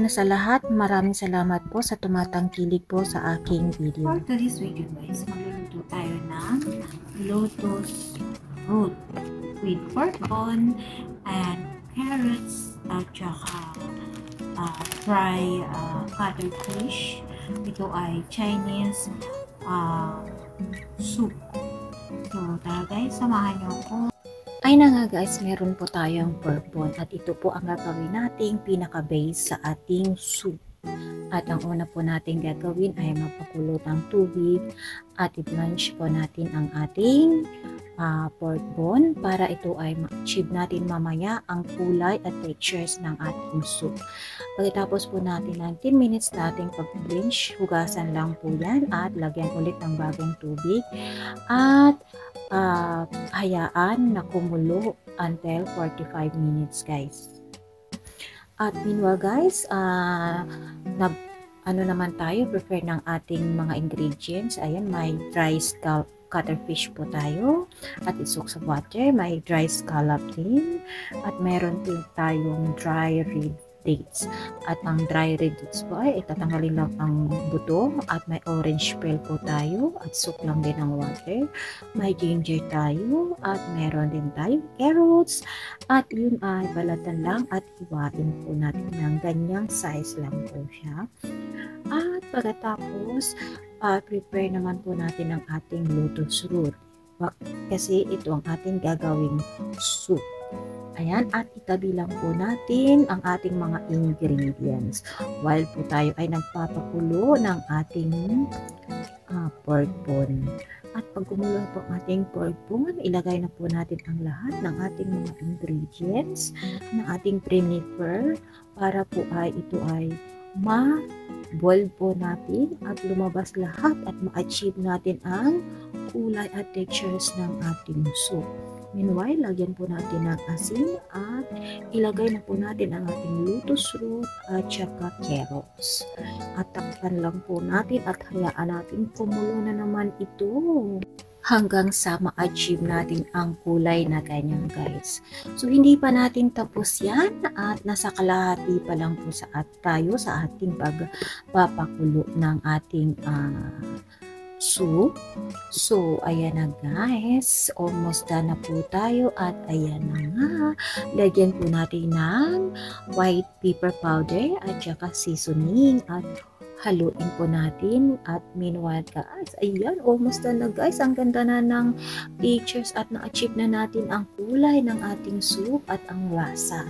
una sa lahat, maraming salamat po sa tumatangkilik po sa aking video. For today's video guys, magluluto tayo ng lotus root with pork bone and carrots at saka dry cuttlefish. Ito ay Chinese soup. So tara guys, samahan niyo ako. Ay na nga guys, meron po tayong pork bone at ito po ang gagawin nating pinaka-base sa ating soup. At ang una po natin gagawin ay magpakulo ng tubig at i-blanch po natin ang ating pork bone para ito ay ma-achieve natin mamaya ang kulay at textures ng ating soup. Pagkatapos po natin ng 10 minutes nating pag-blanch, hugasan lang po yan at lagyan ulit ng bagong tubig at hayaan na kumulo until 45 minutes guys. At meanwhile guys, naman tayo, prepare ng ating mga ingredients. Ayan, may dry cuttlefish po tayo at isok sa water, may dry scallop din at meron din tayong dry red dates at ang dry red dates po ay itatanggalin lang ang buto at may orange peel po tayo at soak lang din ng water, may ginger tayo at meron din tayo carrots at yun ay balatan lang at iwain po natin ng ganyang size lang po siya. At pagkatapos prepare naman po natin ang ating lotus root kasi ito ang ating gagawing soup. Ayan, at itabi lang po natin ang ating mga ingredients while po tayo ay nagpapakulo ng ating pork bone. At pag kumulo po ang ating pork bone, ilagay na po natin ang lahat ng ating mga ingredients na ating prepare para po ay ito ay ma-boil po natin at lumabas lahat at ma-achieve natin ang kulay at textures ng ating soup. Meanwhile, lagyan po natin ng asin at ilagay na po natin ang ating lotus root at saka carrots. At takpan lang po natin at hayaan natin kumulo na naman ito hanggang sa ma-achieve natin ang kulay na ganyan guys. So hindi pa natin tapos yan at nasa kalahati pa lang po tayo sa ating pagpapakulo ng ating soup. So ayan na guys, almost done na po tayo at ayan na nga, lagyan po natin ng white pepper powder at saka seasoning at haluin po natin at meanwhile guys, ayan, almost done na guys. Ang ganda na ng pictures at na-achieve na natin ang kulay ng ating soup at ang lasa.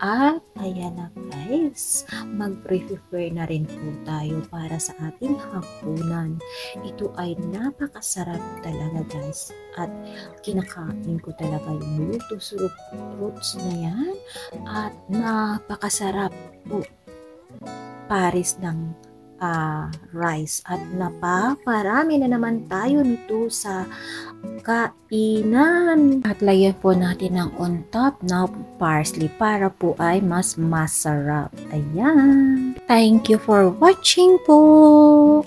At ayan na guys, mag-prepare na rin po tayo para sa ating hapunan. Ito ay napakasarap talaga guys at kinakain ko talaga yung lotus roots na yan at napakasarap po pares ng rice at napaparami na naman tayo nito sa kainan at lagyan po natin ng on top na parsley para po ay mas masarap. Ayan, thank you for watching po.